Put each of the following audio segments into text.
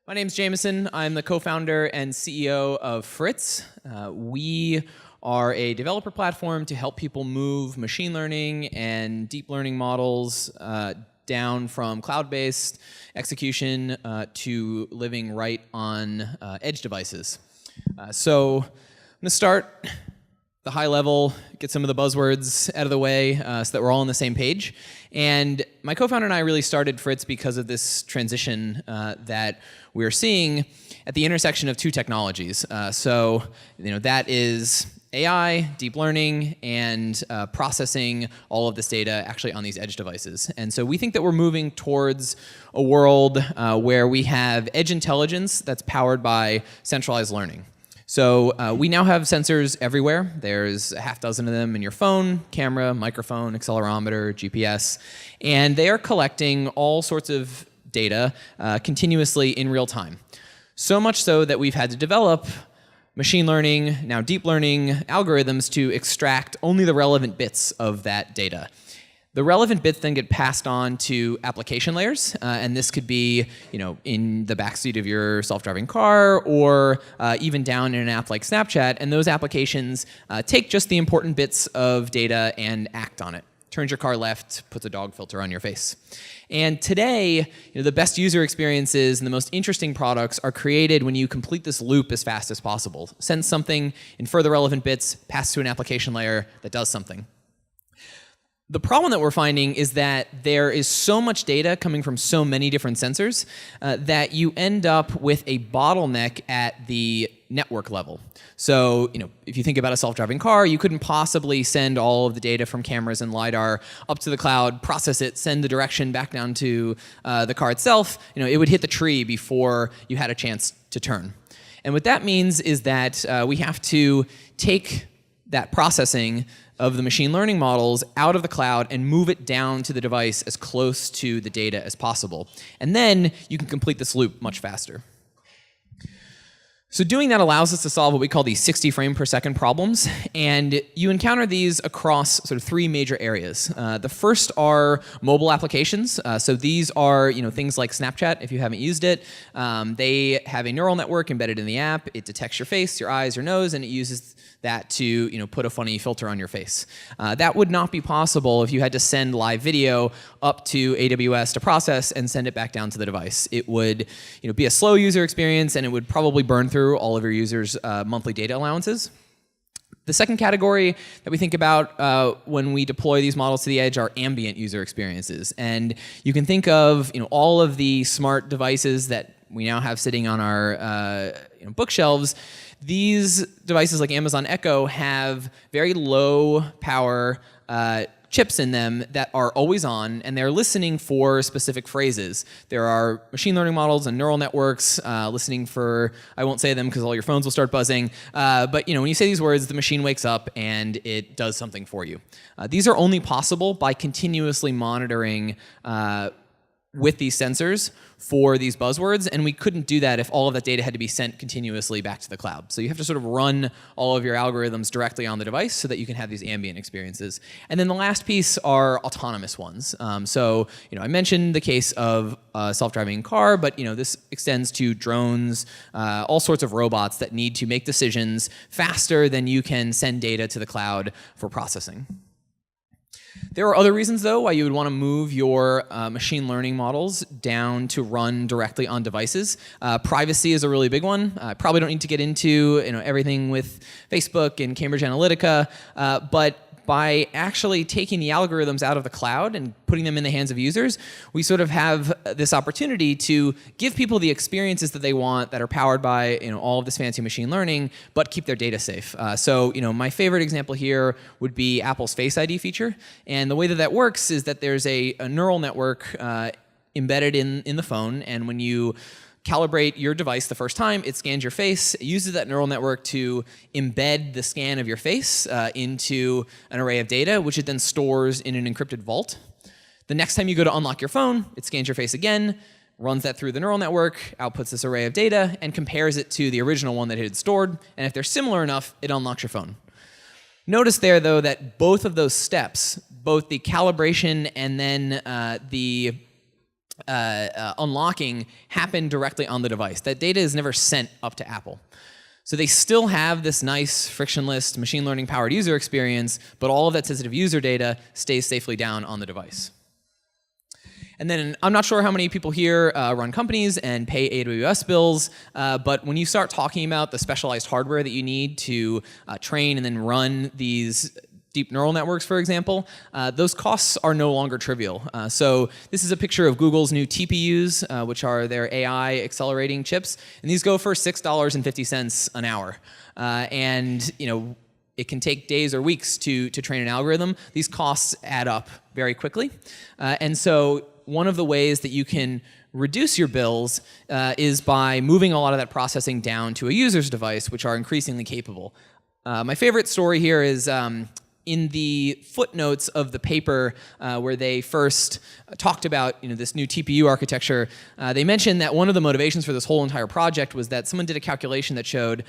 My name's Jameson. I'm the co-founder and CEO of Fritz. We are a developer platform to help people move machine learning and deep learning models down from cloud-based execution to living right on edge devices. So I'm going to start the high level, get some of the buzzwords out of the way so that we're all on the same page. And my co-founder and I really started Fritz because of this transition that we're seeing at the intersection of two technologies. So that is AI, deep learning, and processing all of this data actually on these edge devices. And so we think that we're moving towards a world where we have edge intelligence that's powered by centralized learning. So we now have sensors everywhere. There's a half dozen of them in your phone, camera, microphone, accelerometer, GPS, and they are collecting all sorts of data continuously in real time. So much so that we've had to develop machine learning, now deep learning algorithms to extract only the relevant bits of that data. The relevant bits then get passed on to application layers, and this could be, in the backseat of your self-driving car, or even down in an app like Snapchat. And those applications take just the important bits of data and act on it. Turns your car left, puts a dog filter on your face. And today, the best user experiences and the most interesting products are created when you complete this loop as fast as possible. Send something in further relevant bits, pass to an application layer that does something. The problem that we're finding is that there is so much data coming from so many different sensors that you end up with a bottleneck at the network level. So, if you think about a self-driving car, you couldn't possibly send all of the data from cameras and LiDAR up to the cloud, process it, send the direction back down to the car itself. It would hit the tree before you had a chance to turn. And what that means is that we have to take that processing of the machine learning models out of the cloud and move it down to the device as close to the data as possible. And then you can complete this loop much faster. So doing that allows us to solve what we call these 60 frame per second problems. And you encounter these across sort of three major areas. The first are mobile applications. So these are things like Snapchat, if you haven't used it. They have a neural network embedded in the app. It detects your face, your eyes, your nose, and it uses that to put a funny filter on your face. That would not be possible if you had to send live video up to AWS to process and send it back down to the device. It would be a slow user experience, and it would probably burn through all of your users' monthly data allowances. The second category that we think about when we deploy these models to the edge are ambient user experiences. And you can think of all of the smart devices that we now have sitting on our bookshelves. These devices like Amazon Echo have very low power chips in them that are always on, and they're listening for specific phrases. There are machine learning models and neural networks listening for, I won't say them because all your phones will start buzzing, but when you say these words, the machine wakes up and it does something for you. These are only possible by continuously monitoring with these sensors for these buzzwords, and we couldn't do that if all of that data had to be sent continuously back to the cloud. So you have to sort of run all of your algorithms directly on the device so that you can have these ambient experiences. And then the last piece are autonomous ones. So I mentioned the case of a self-driving car, but this extends to drones, all sorts of robots that need to make decisions faster than you can send data to the cloud for processing. There are other reasons, though, why you would want to move your machine learning models down to run directly on devices. Privacy is a really big one. I probably don't need to get into everything with Facebook and Cambridge Analytica, but by actually taking the algorithms out of the cloud and putting them in the hands of users, we sort of have this opportunity to give people the experiences that they want that are powered by all of this fancy machine learning, but keep their data safe. So my favorite example here would be Apple's Face ID feature. And the way that that works is that there's a neural network embedded in the phone, and when you calibrate your device the first time, it scans your face, it uses that neural network to embed the scan of your face into an array of data, which it then stores in an encrypted vault. The next time you go to unlock your phone, it scans your face again, runs that through the neural network, outputs this array of data, and compares it to the original one that it had stored, and if they're similar enough, it unlocks your phone. Notice there, though, that both of those steps, both the calibration and then the unlocking happen directly on the device. That data is never sent up to Apple. So they still have this nice, frictionless, machine learning powered user experience, but all of that sensitive user data stays safely down on the device. And then I'm not sure how many people here run companies and pay AWS bills, but when you start talking about the specialized hardware that you need to train and then run these deep neural networks, for example, those costs are no longer trivial. So this is a picture of Google's new TPUs, which are their AI accelerating chips, and these go for $6.50 an hour. And it can take days or weeks to train an algorithm. These costs add up very quickly, and so one of the ways that you can reduce your bills is by moving a lot of that processing down to a user's device, which are increasingly capable. My favorite story here is in the footnotes of the paper where they first talked about this new TPU architecture. They mentioned that one of the motivations for this whole entire project was that someone did a calculation that showed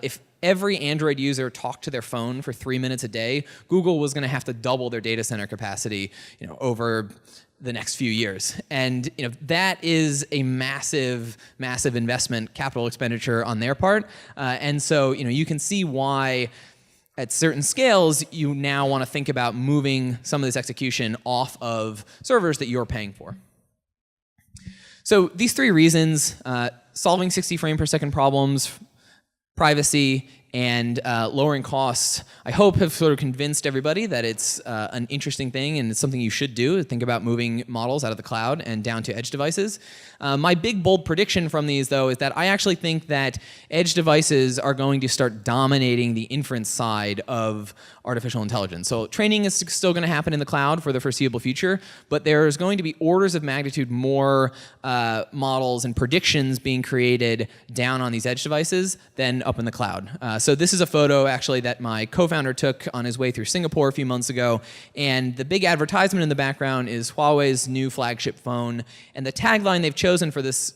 if every Android user talked to their phone for 3 minutes a day, Google was going to have to double their data center capacity over the next few years. And that is a massive, massive investment, capital expenditure on their part. And so you can see why at certain scales you now want to think about moving some of this execution off of servers that you're paying for. So these three reasons, solving 60 frame per second problems, privacy, and lowering costs, I hope have sort of convinced everybody that it's an interesting thing and it's something you should do, think about moving models out of the cloud and down to edge devices. My big, bold prediction from these, though, is that I actually think that edge devices are going to start dominating the inference side of artificial intelligence. So training is still going to happen in the cloud for the foreseeable future, but there's going to be orders of magnitude more models and predictions being created down on these edge devices than up in the cloud. So this is a photo, actually, that my co-founder took on his way through Singapore a few months ago, and the big advertisement in the background is Huawei's new flagship phone, and the tagline they've chosen for this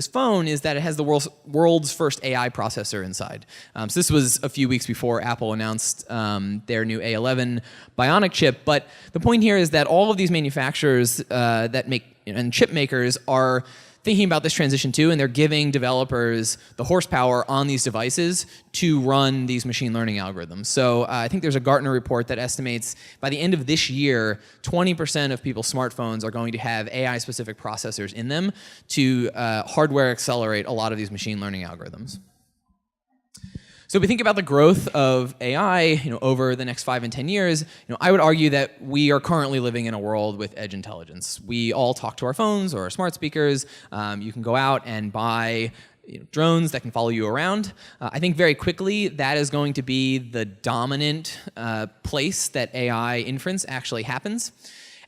phone is that it has the world's first AI processor inside. So this was a few weeks before Apple announced their new A11 Bionic chip. But the point here is that all of these manufacturers that make and chip makers are thinking about this transition too, and they're giving developers the horsepower on these devices to run these machine learning algorithms. So I think there's a Gartner report that estimates by the end of this year, 20% of people's smartphones are going to have AI-specific processors in them to hardware accelerate a lot of these machine learning algorithms. So if we think about the growth of AI, over the next 5 and 10 years, I would argue that we are currently living in a world with edge intelligence. We all talk to our phones or our smart speakers. You can go out and buy drones that can follow you around. I think very quickly that is going to be the dominant place that AI inference actually happens.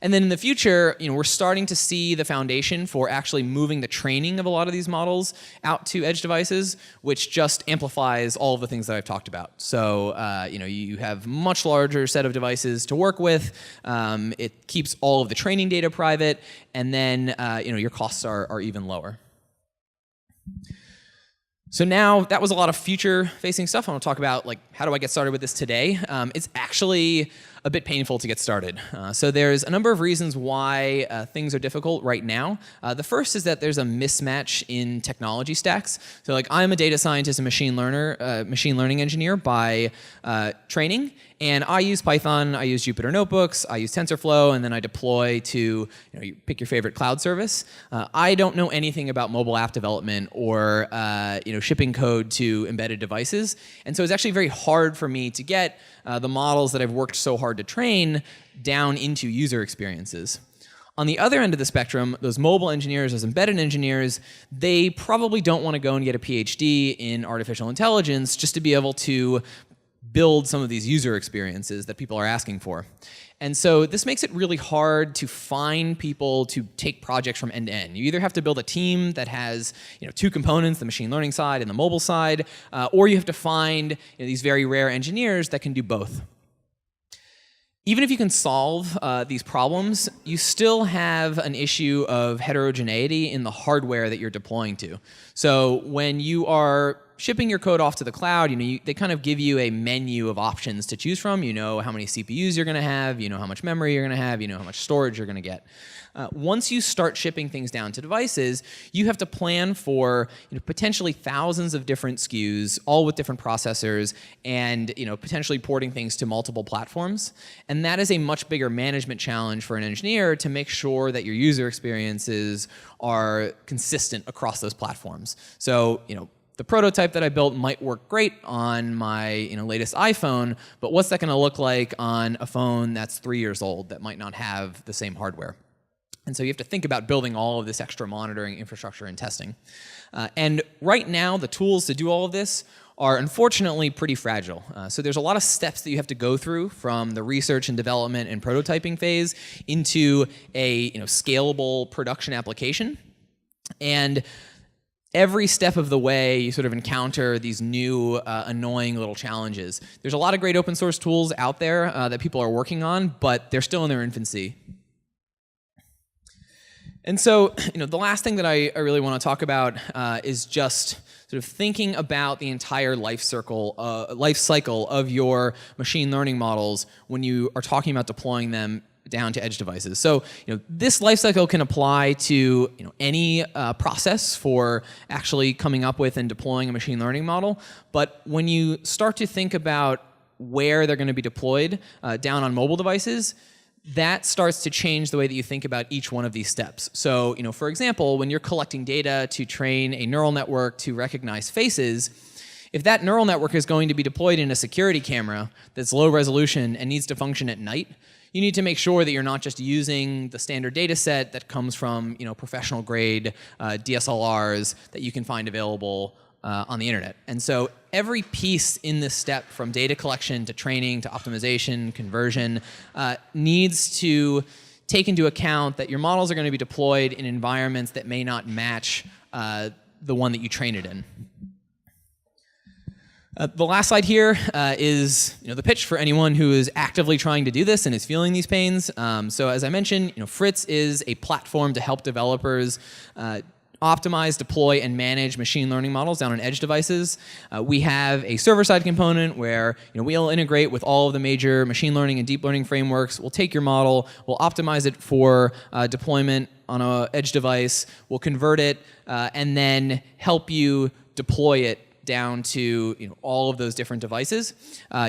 And then in the future, we're starting to see the foundation for actually moving the training of a lot of these models out to edge devices, which just amplifies all of the things that I've talked about. So, you have much larger set of devices to work with. It keeps all of the training data private, and then, your costs are even lower. So now that was a lot of future-facing stuff. I want to talk about how do I get started with this today. It's actually a bit painful to get started. So there's a number of reasons why things are difficult right now. The first is that there's a mismatch in technology stacks. So I'm a data scientist and machine learning engineer by training, and I use Python, I use Jupyter Notebooks, I use TensorFlow, and then I deploy to, you pick your favorite cloud service. I don't know anything about mobile app development or shipping code to embedded devices, and so it's actually very hard for me to get the models that I've worked so hard to train down into user experiences. On the other end of the spectrum, those mobile engineers, those embedded engineers, they probably don't want to go and get a PhD in artificial intelligence just to be able to build some of these user experiences that people are asking for. And so this makes it really hard to find people to take projects from end to end. You either have to build a team that has two components, the machine learning side and the mobile side, or you have to find these very rare engineers that can do both. Even if you can solve these problems, you still have an issue of heterogeneity in the hardware that you're deploying to. So when you are shipping your code off to the cloud, they kind of give you a menu of options to choose from. You know how many CPUs you're going to have, you know how much memory you're going to have, you know how much storage you're going to get. Once you start shipping things down to devices, you have to plan for potentially thousands of different SKUs, all with different processors, and potentially porting things to multiple platforms. And that is a much bigger management challenge for an engineer to make sure that your user experiences are consistent across those platforms. So the prototype that I built might work great on my latest iPhone, but what's that going to look like on a phone that's 3 years old that might not have the same hardware? And so you have to think about building all of this extra monitoring infrastructure and testing. And right now, the tools to do all of this are unfortunately pretty fragile. So there's a lot of steps that you have to go through from the research and development and prototyping phase into a scalable production application. And every step of the way, you sort of encounter these new annoying little challenges. There's a lot of great open source tools out there that people are working on, but they're still in their infancy. And so, the last thing that I really want to talk about is just sort of thinking about the entire life cycle of your machine learning models when you are talking about deploying them down to edge devices. So, this life cycle can apply to any process for actually coming up with and deploying a machine learning model. But when you start to think about where they're going to be deployed down on mobile devices, that starts to change the way that you think about each one of these steps. So, for example, when you're collecting data to train a neural network to recognize faces, if that neural network is going to be deployed in a security camera that's low resolution and needs to function at night, you need to make sure that you're not just using the standard data set that comes from professional grade DSLRs that you can find available on the internet. And so every piece in this step, from data collection to training to optimization, conversion, needs to take into account that your models are going to be deployed in environments that may not match the one that you train it in. The last slide here is the pitch for anyone who is actively trying to do this and is feeling these pains. So as I mentioned, Fritz is a platform to help developers optimize, deploy, and manage machine learning models down on edge devices. We have a server-side component where we'll integrate with all of the major machine learning and deep learning frameworks. We'll take your model, we'll optimize it for deployment on an edge device, we'll convert it, and then help you deploy it down to all of those different devices.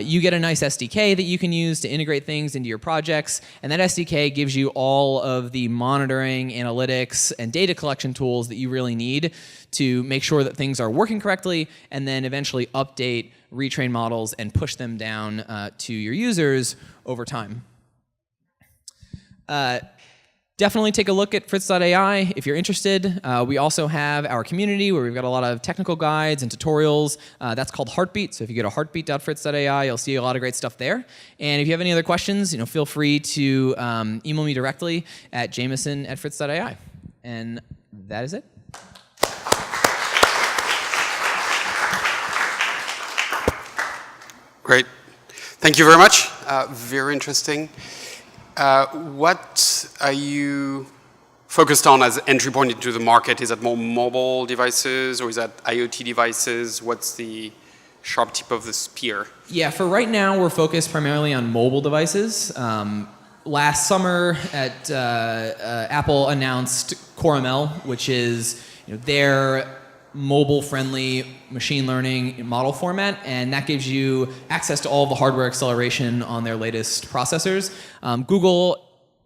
You get a nice SDK that you can use to integrate things into your projects, and that SDK gives you all of the monitoring, analytics, and data collection tools that you really need to make sure that things are working correctly, and then eventually update, retrain models, and push them down to your users over time. Definitely take a look at Fritz.ai if you're interested. We also have our community where we've got a lot of technical guides and tutorials. That's called Heartbeat. So if you go to heartbeat.fritz.ai, you'll see a lot of great stuff there. And if you have any other questions, feel free to email me directly at jameson@fritz.ai. And that is it. Great. Thank you very much. Very interesting. What are you focused on as entry point into the market? Is that more mobile devices or is that IoT devices? What's the sharp tip of the spear? Yeah, for right now, we're focused primarily on mobile devices. Last summer, Apple announced Core ML, which is their mobile-friendly machine learning model format, and that gives you access to all of the hardware acceleration on their latest processors. Google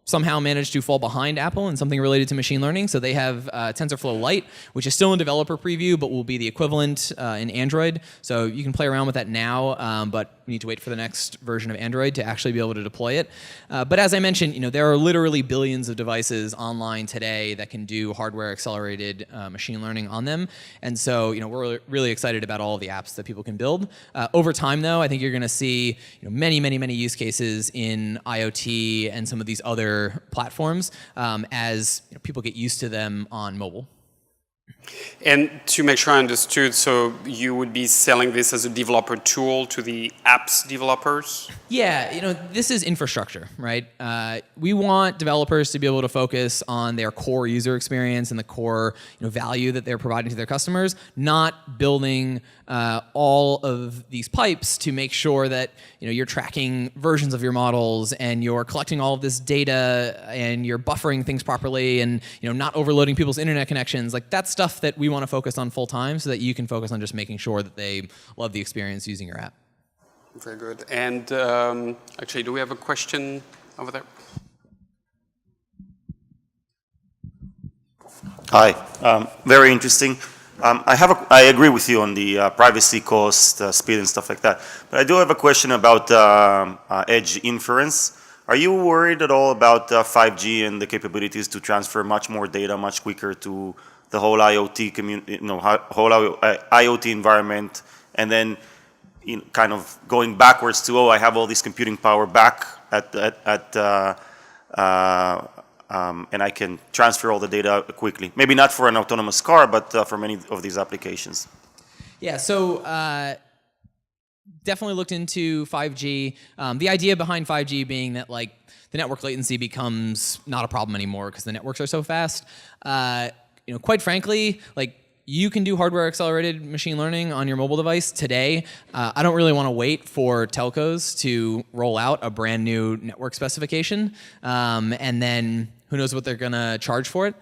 somehow managed to fall behind Apple in something related to machine learning, so they have TensorFlow Lite, which is still in developer preview, but will be the equivalent in Android. So you can play around with that now, but we need to wait for the next version of Android to actually be able to deploy it. But as I mentioned, there are literally billions of devices online today that can do hardware-accelerated machine learning on them, and so we're really excited about all of the apps that people can build. Over time, though, I think you're going to see many use cases in IoT and some of these other platforms as people get used to them on mobile. And to make sure I understood, so you would be selling this as a developer tool to the apps developers? Yeah, this is infrastructure, right? We want developers to be able to focus on their core user experience and the core value that they're providing to their customers, not building all of these pipes to make sure that you're tracking versions of your models and you're collecting all of this data and you're buffering things properly and not overloading people's internet connections. Like that's stuff that we want to focus on full time so that you can focus on just making sure that they love the experience using your app. Very good. And actually, do we have a question over there? Hi, very interesting. I agree with you on the privacy, cost, speed, and stuff like that. But I do have a question about edge inference. Are you worried at all about 5G and the capabilities to transfer much more data much quicker to the whole IoT community, whole IoT environment, and then kind of going backwards to, I have all this computing power back and I can transfer all the data quickly. Maybe not for an autonomous car, but for many of these applications. Yeah, so definitely looked into 5G. The idea behind 5G being that the network latency becomes not a problem anymore because the networks are so fast. Quite frankly, you can do hardware accelerated machine learning on your mobile device today. I don't really want to wait for telcos to roll out a brand new network specification, and then who knows what they're going to charge for it.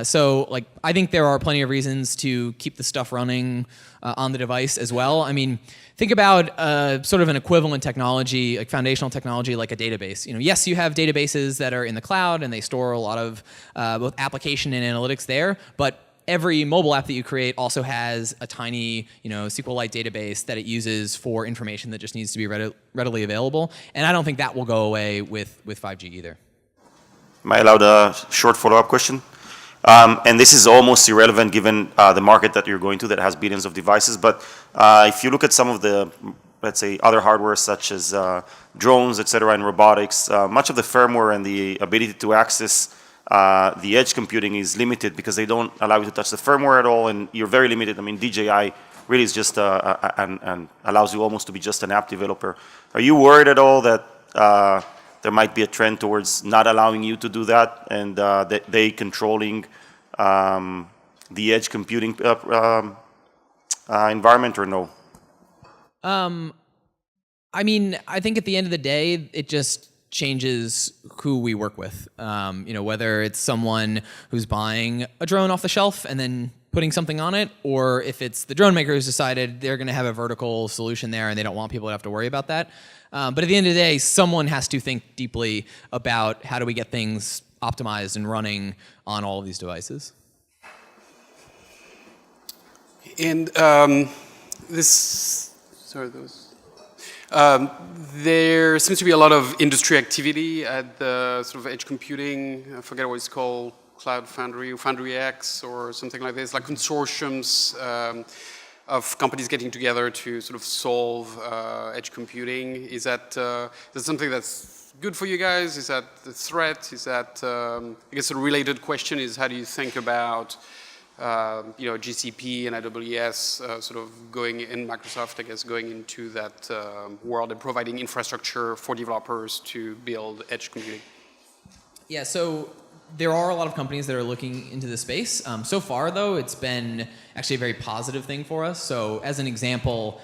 So I think there are plenty of reasons to keep the stuff running on the device as well. I mean, think about sort of an equivalent technology, like foundational technology, like a database. Yes, you have databases that are in the cloud and they store a lot of both application and analytics there, but every mobile app that you create also has a tiny, SQLite database that it uses for information that just needs to be readily available. And I don't think that will go away with 5G either. Am I allowed a short follow-up question? And this is almost irrelevant given the market that you're going to that has billions of devices. But if you look at some of the, let's say, other hardware such as drones, et cetera, and robotics, much of the firmware and the ability to access the edge computing is limited because they don't allow you to touch the firmware at all, and you're very limited. I mean, DJI really is just and allows you almost to be just an app developer. Are you worried at all that there might be a trend towards not allowing you to do that and they controlling the edge computing environment, or no? I mean, I think at the end of the day, it just changes who we work with. Whether it's someone who's buying a drone off the shelf and then putting something on it, or if it's the drone maker who's decided they're going to have a vertical solution there and they don't want people to have to worry about that. But at the end of the day, someone has to think deeply about how do we get things optimized and running on all of these devices. And there seems to be a lot of industry activity at the sort of edge computing. I forget what it's called, Cloud Foundry, Foundry X, or something like this, like consortiums of companies getting together to sort of solve edge computing. Is that something that's good for you guys? Is that the threat? Is that, I guess a related question is, how do you think about GCP and AWS sort of going in, Microsoft, I guess, going into that world and providing infrastructure for developers to build edge computing? Yeah, so there are a lot of companies that are looking into this space. So far, though, it's been actually a very positive thing for us. So as an example,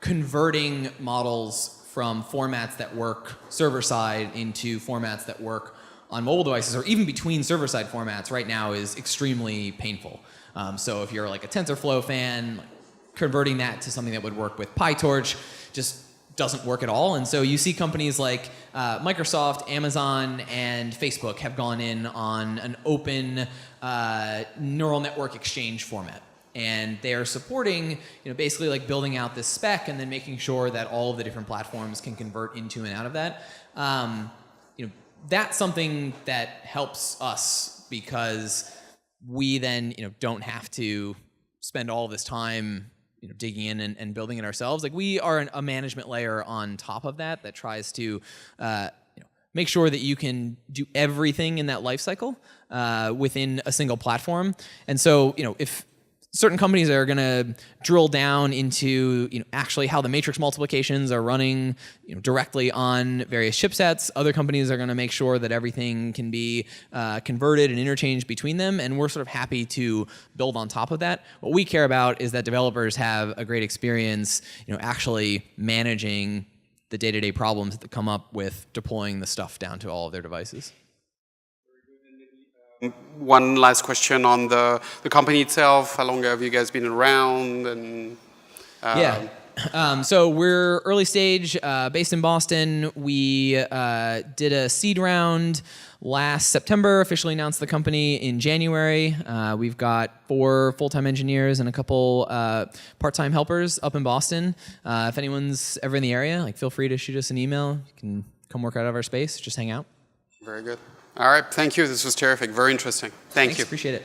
converting models from formats that work server-side into formats that work on mobile devices, or even between server-side formats right now, is extremely painful. So if you're like a TensorFlow fan, converting that to something that would work with PyTorch just doesn't work at all. And so you see companies like Microsoft, Amazon, and Facebook have gone in on an open neural network exchange format. And they are supporting, basically like building out this spec and then making sure that all of the different platforms can convert into and out of that. That's something that helps us because we then, don't have to spend all this time, digging in and building it ourselves. Like, we are a management layer on top of that tries to, make sure that you can do everything in that lifecycle within a single platform. And so, if certain companies are going to drill down into actually how the matrix multiplications are running directly on various chipsets. Other companies are going to make sure that everything can be converted and interchanged between them, and we're sort of happy to build on top of that. What we care about is that developers have a great experience actually managing the day-to-day problems that come up with deploying the stuff down to all of their devices. One last question on the company itself. How long have you guys been around? And so we're early stage, based in Boston. We did a seed round last September, officially announced the company in January. We've got 4 full-time engineers and a couple part-time helpers up in Boston. If anyone's ever in the area, feel free to shoot us an email. You can come work out of our space, just hang out. Very good. All right, thank you. This was terrific. Very interesting. Thanks, Appreciate it.